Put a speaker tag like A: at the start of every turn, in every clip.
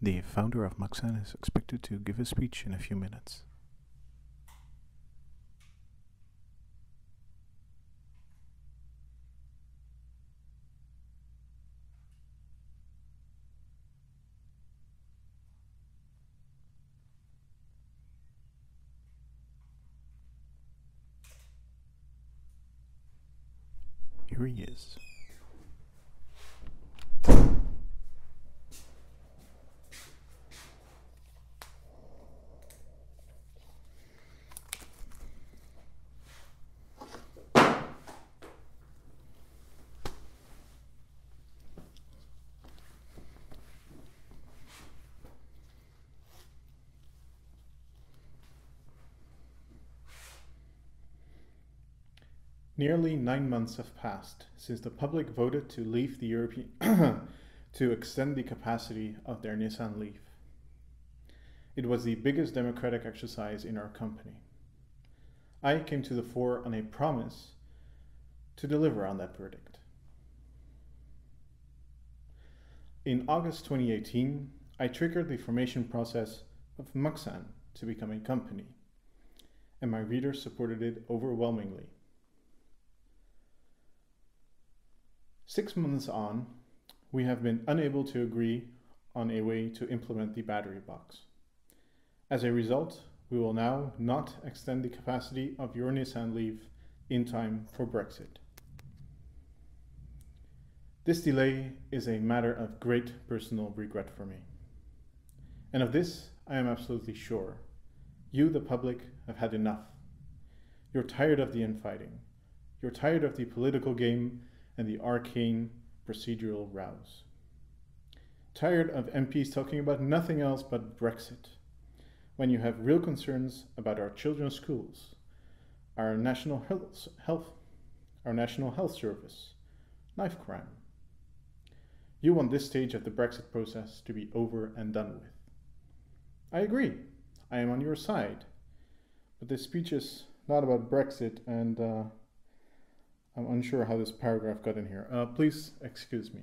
A: The founder of Maxan is expected to give a speech in a few minutes. Here he is.
B: Nearly 9 months have passed since the public voted to leave the European to extend the capacity of their Nissan Leaf. It was the biggest democratic exercise in our company. I came to the fore on a promise to deliver on that verdict. In August 2018, I triggered the formation process of Maxan to become a company, and my readers supported it overwhelmingly. 6 months on, we have been unable to agree on a way to implement the battery box. As a result, we will now not extend the capacity of your Nissan Leaf in time for Brexit. This delay is a matter of great personal regret for me. And of this, I am absolutely sure. You, the public, have had enough. You're tired of the infighting. You're tired of the political game and the arcane procedural rows. Tired of MPs talking about nothing else but Brexit, when you have real concerns about our children's schools, our national health service, knife crime. You want this stage of the Brexit process to be over and done with. I agree, I am on your side, but this speech is not about Brexit, and I'm unsure how this paragraph got in here. Please excuse me.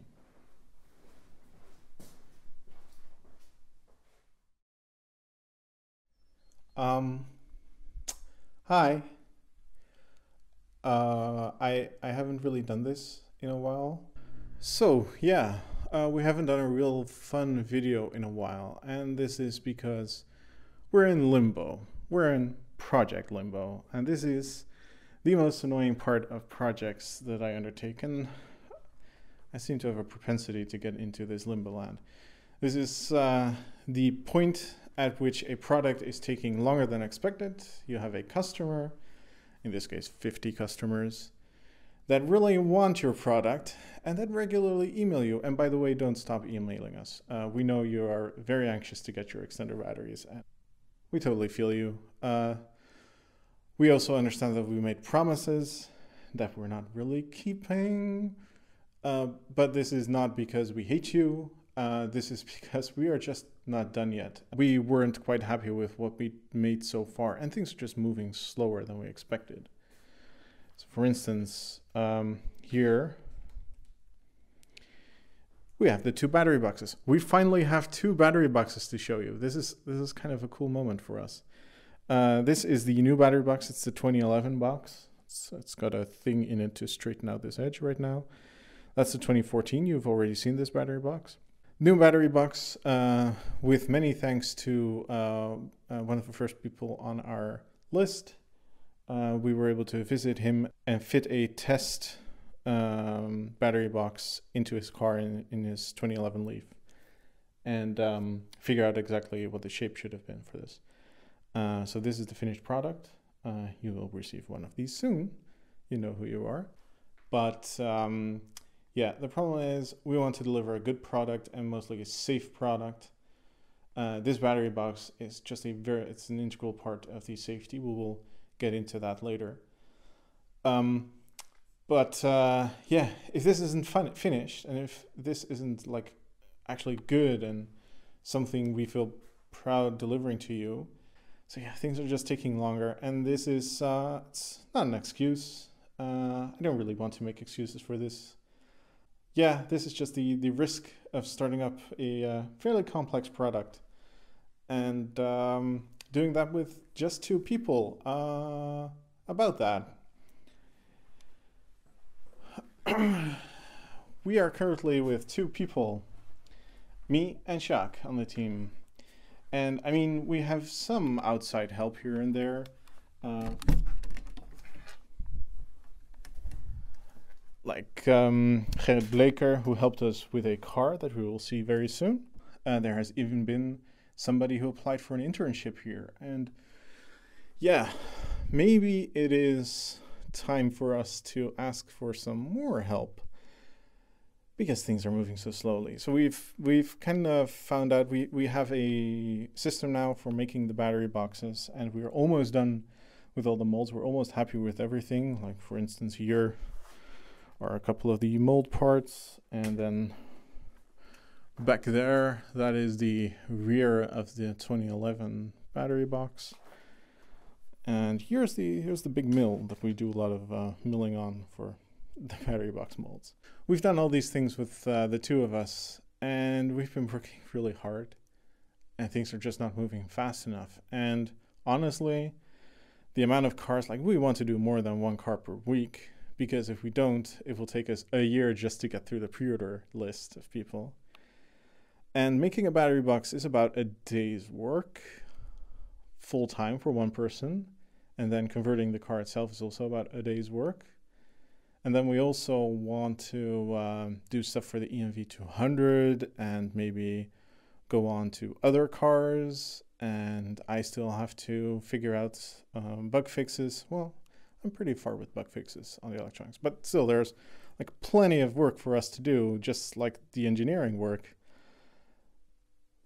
B: Hi. I haven't really done this in a while. So yeah, we haven't done a real fun video in a while, and this is because we're in limbo. We're in project limbo, and this is the most annoying part of projects that I undertake, and I seem to have a propensity to get into this limbo land. This is the point at which a product is taking longer than expected. You have a customer, in this case 50 customers, that really want your product and that regularly email you. And by the way, don't stop emailing us. We know you are very anxious to get your extended batteries, and we totally feel you. We also understand that we made promises that we're not really keeping, but this is not because we hate you. This is because we are just not done yet. We weren't quite happy with what we made so far, and things are just moving slower than we expected. So for instance, here we have the 2 battery boxes. We finally have 2 battery boxes to show you. This is kind of a cool moment for us. This is the new battery box. It's the 2011 box. It's got a thing in it to straighten out this edge right now. That's the 2014. You've already seen this battery box. New battery box, with many thanks to one of the first people on our list. We were able to visit him and fit a test battery box into his car in his 2011 Leaf, and figure out exactly what the shape should have been for this. So this is the finished product. You will receive one of these soon. You know who you are. But yeah, the problem is we want to deliver a good product and mostly a safe product. This battery box is just it's an integral part of the safety. We will get into that later. But yeah, if this isn't finished, and if this isn't like actually good and something we feel proud delivering to you, so yeah, things are just taking longer, and this is it's not an excuse. I don't really want to make excuses for this. yeah, this is just the risk of starting up a fairly complex product and doing that with just 2 people. About that. We are currently with 2 people, me and Jacques, on the team. And I mean, we have some outside help here and there. Like Gerrit Bleker, who helped us with a car that we will see very soon. There has even been somebody who applied for an internship here. And yeah, maybe it is time for us to ask for some more help because things are moving so slowly. So we've kind of found out we have a system now for making the battery boxes, and we're almost done with all the molds. We're almost happy with everything. Like for instance, here are a couple of the mold parts, and then back there, that is the rear of the 2011 battery box. And here's the big mill that we do a lot of milling on for the battery box molds. We've done all these things with the 2 of us, and we've been working really hard, and things are just not moving fast enough. And honestly, the amount of cars, like we want to do more than 1 car per week, because if we don't, it will take us a year just to get through the pre-order list of people. And making a battery box is about a day's work, full time for 1 person. And then converting the car itself is also about a day's work. And then we also want to do stuff for the EMV 200 and maybe go on to other cars. And I still have to figure out bug fixes. Well, I'm pretty far with bug fixes on the electronics, but still there's like plenty of work for us to do, just like the engineering work.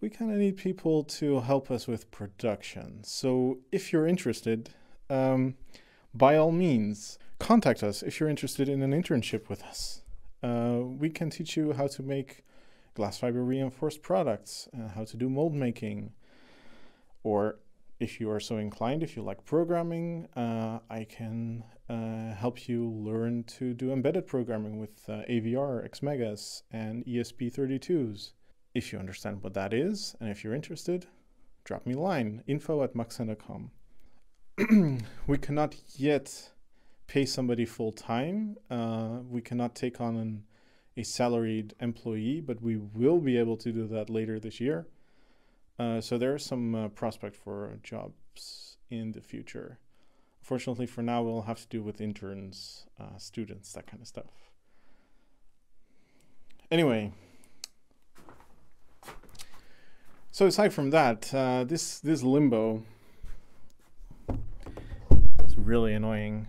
B: We kind of need people to help us with production. So if you're interested, by all means, contact us if you're interested in an internship with us. We can teach you how to make glass fiber reinforced products, how to do mold making, or if you are so inclined, if you like programming, I can help you learn to do embedded programming with AVR, XMegas, and ESP32s. If you understand what that is, and if you're interested, drop me a line, info@maxen.com. We cannot yet pay somebody full-time. We cannot take on a salaried employee, but we will be able to do that later this year. So there's some prospect for jobs in the future. Fortunately, for now, we'll have to do with interns, students, that kind of stuff. Anyway, so aside from that, this limbo is really annoying.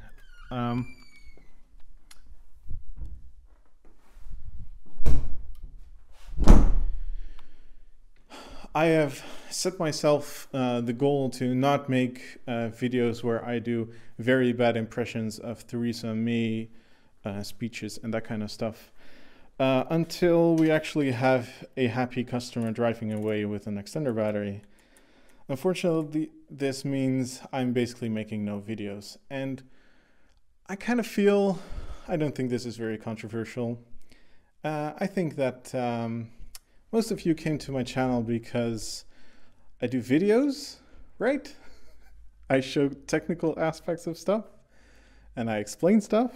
B: I have set myself the goal to not make videos where I do very bad impressions of Theresa May speeches and that kind of stuff until we actually have a happy customer driving away with an extender battery. Unfortunately, this means I'm basically making no videos, and I kind of feel, I don't think this is very controversial. I think that most of you came to my channel because I do videos, right? I show technical aspects of stuff and I explain stuff.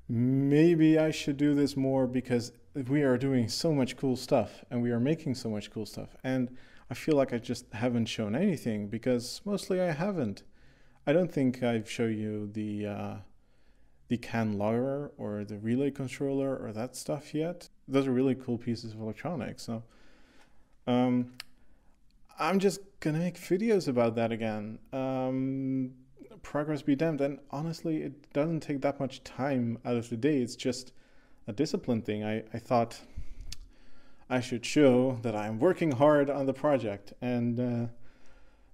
B: Maybe I should do this more because we are doing so much cool stuff and we are making so much cool stuff. And I feel like I just haven't shown anything because mostly I haven't. I don't think I've shown you the CAN logger or the relay controller or that stuff yet. Those are really cool pieces of electronics. So I'm just gonna make videos about that again. Progress be damned. And honestly, it doesn't take that much time out of the day. It's just a discipline thing. I thought I should show that I'm working hard on the project and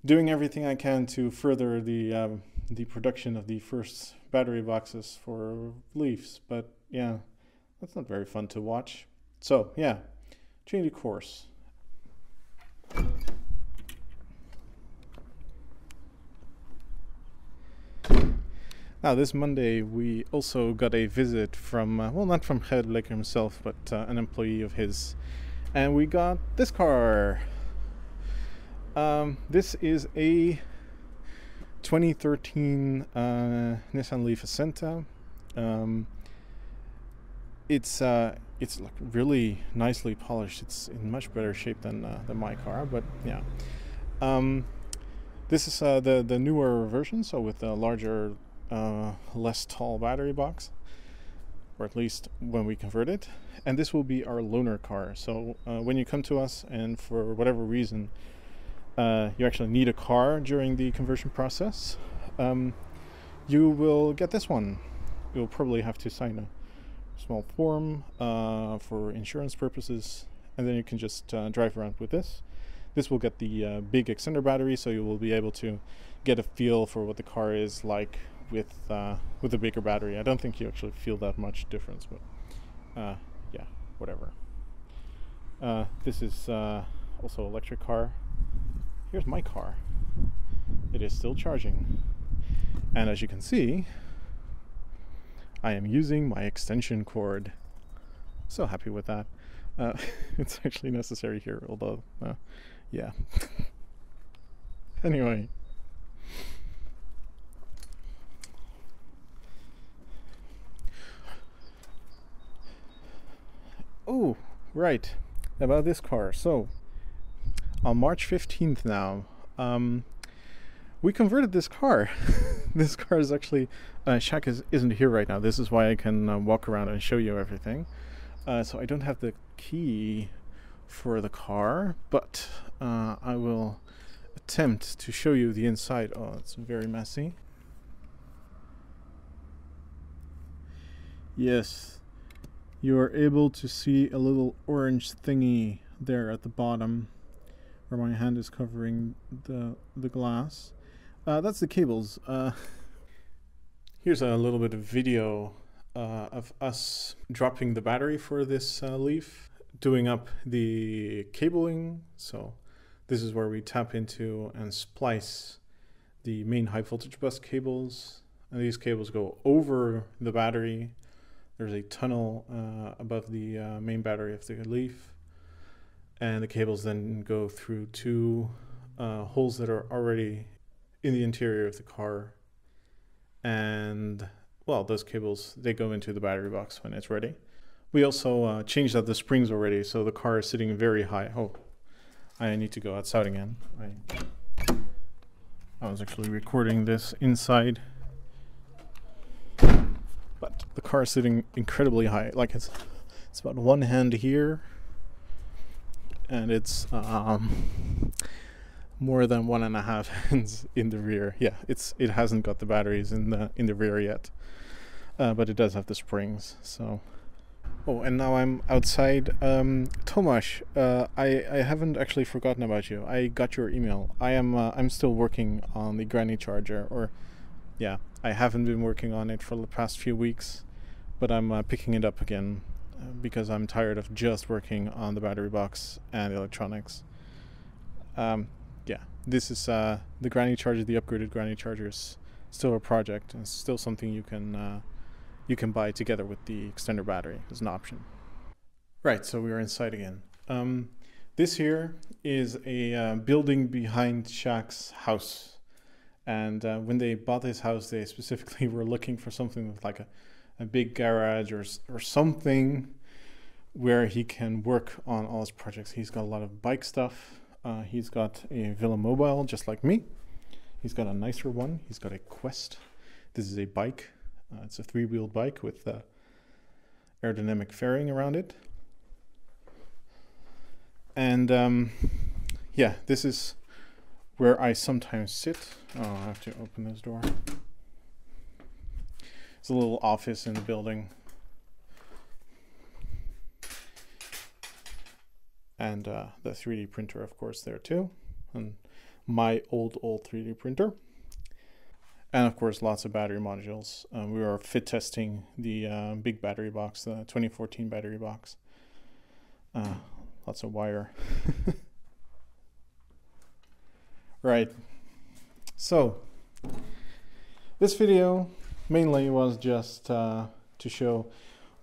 B: doing everything I can to further the production of the first battery boxes for Leafs. But yeah, that's not very fun to watch. So yeah, change the course. Now, this Monday, we also got a visit from, well, not from Gerrit Bleker himself, but an employee of his. And we got this car. This is a 2013 Nissan Leaf Acenta. It's like really nicely polished. It's in much better shape than my car, but yeah. This is the newer version, so with a larger, less tall battery box, or at least when we convert it. And this will be our loaner car. So when you come to us and for whatever reason you actually need a car during the conversion process, you will get this one. You'll probably have to sign a small form for insurance purposes, and then you can just drive around with this. This will get the big extender battery, so you will be able to get a feel for what the car is like with a bigger battery. I don't think you actually feel that much difference, but yeah, whatever. This is also electric car. Here's my car. It is still charging, and as you can see, I am using my extension cord. So happy with that. It's actually necessary here, although yeah. Anyway. Oh, right. About this car. So, on March 15th now, we converted this car. This car is actually, Shaq isn't here right now. This is why I can walk around and show you everything. So I don't have the key for the car, but I will attempt to show you the inside. Oh, it's very messy. Yes, you are able to see a little orange thingy there at the bottom where my hand is covering the glass. That's the cables. Here's a little bit of video of us dropping the battery for this Leaf, doing up the cabling. So this is where we tap into and splice the main high voltage bus cables, and these cables go over the battery. There's a tunnel above the main battery of the Leaf, and the cables then go through two holes that are already in the interior of the car, and well, those cables, they go into the battery box when it's ready. We also changed out the springs already, so the car is sitting very high. Oh, I need to go outside again. I was actually recording this inside, but the car is sitting incredibly high. Like it's about one hand here, and it's more than 1.5 hands in the rear. Yeah, it hasn't got the batteries in the rear yet, but it does have the springs. So, oh, and now I'm outside. Tomasz, I haven't actually forgotten about you. I got your email. I'm still working on the granny charger, or yeah, I haven't been working on it for the past few weeks, but I'm picking it up again because I'm tired of just working on the battery box and the electronics. Yeah, this is the granny charger, the upgraded granny charger is still a project, and still something you can buy together with the extender battery as an option. Right, so we are inside again. This here is a building behind Shaq's house, and when they bought this house, they specifically were looking for something with like a big garage or something where he can work on all his projects. He's got a lot of bike stuff. He's got a Villa Mobile, just like me. He's got a nicer one. He's got a Quest. This is a bike. It's a 3-wheeled bike with aerodynamic fairing around it. And yeah, this is where I sometimes sit. Oh, I have to open this door. It's a little office in the building. And the 3D printer, of course, there too. And my old 3D printer. And of course, lots of battery modules. We are fit testing the big battery box, the 2014 battery box. Lots of wire. Right. So, this video mainly was just to show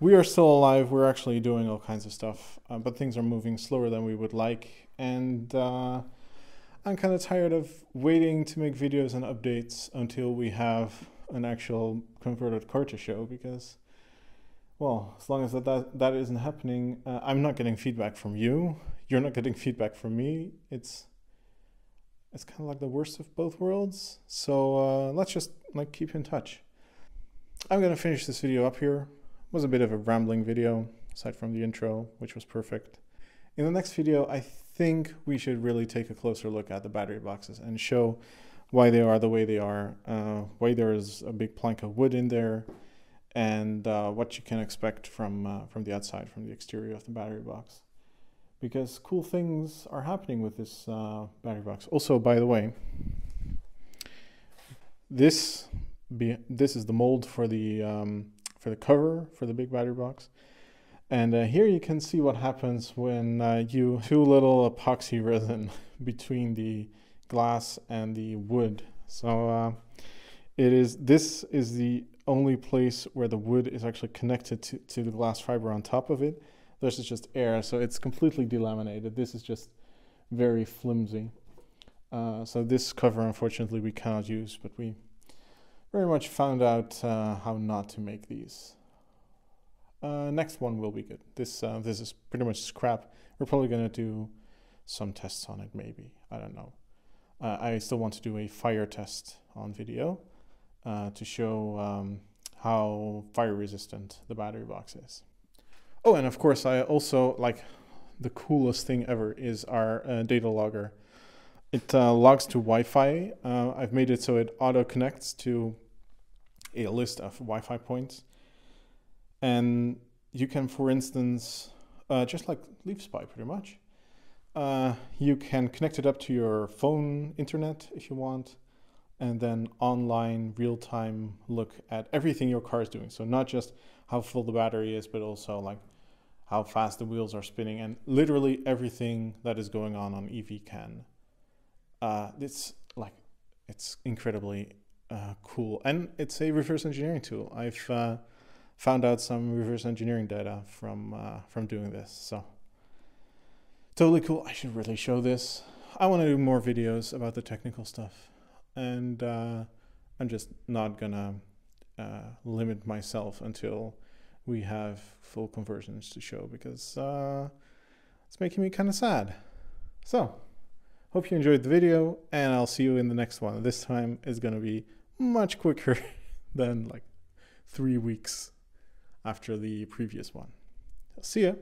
B: we are still alive. We're actually doing all kinds of stuff, but things are moving slower than we would like. And I'm kind of tired of waiting to make videos and updates until we have an actual converted car to show, because, well, as long as that isn't happening, I'm not getting feedback from you. You're not getting feedback from me. It's kind of like the worst of both worlds. So let's just keep in touch. I'm gonna finish this video up here. It was a bit of a rambling video, aside from the intro, which was perfect. In the next video, I think we should really take a closer look at the battery boxes and show why they are the way they are, why there is a big plank of wood in there, and what you can expect from the outside, from the exterior of the battery box. Because cool things are happening with this battery box. Also, by the way, this is the mold for the cover for the big battery box. And here you can see what happens when you do a little epoxy resin between the glass and the wood. So this is the only place where the wood is actually connected to the glass fiber on top of it. This is just air, so it's completely delaminated. This is just very flimsy. So this cover, unfortunately, we cannot use, but we very much found out how not to make these. Next one will be good. This is pretty much scrap. We're probably gonna do some tests on it, maybe. I don't know. I still want to do a fire test on video to show how fire resistant the battery box is. Oh, and of course, I also the coolest thing ever is our data logger. It logs to Wi-Fi. I've made it so it auto connects to a list of Wi-Fi points. And you can, for instance, just like LeafSpy pretty much, you can connect it up to your phone internet if you want, and then online real-time look at everything your car is doing. So not just how full the battery is, but also how fast the wheels are spinning, and literally everything that is going on EVCAN. It's incredibly cool, and it's a reverse engineering tool. I've found out some reverse engineering data from doing this, so totally cool. I should really show this. I want to do more videos about the technical stuff, and I'm just not gonna limit myself until we have full conversions to show, because it's making me kind of sad. So hope you enjoyed the video, and I'll see you in the next one. This time is gonna be much quicker than 3 weeks after the previous one. See ya.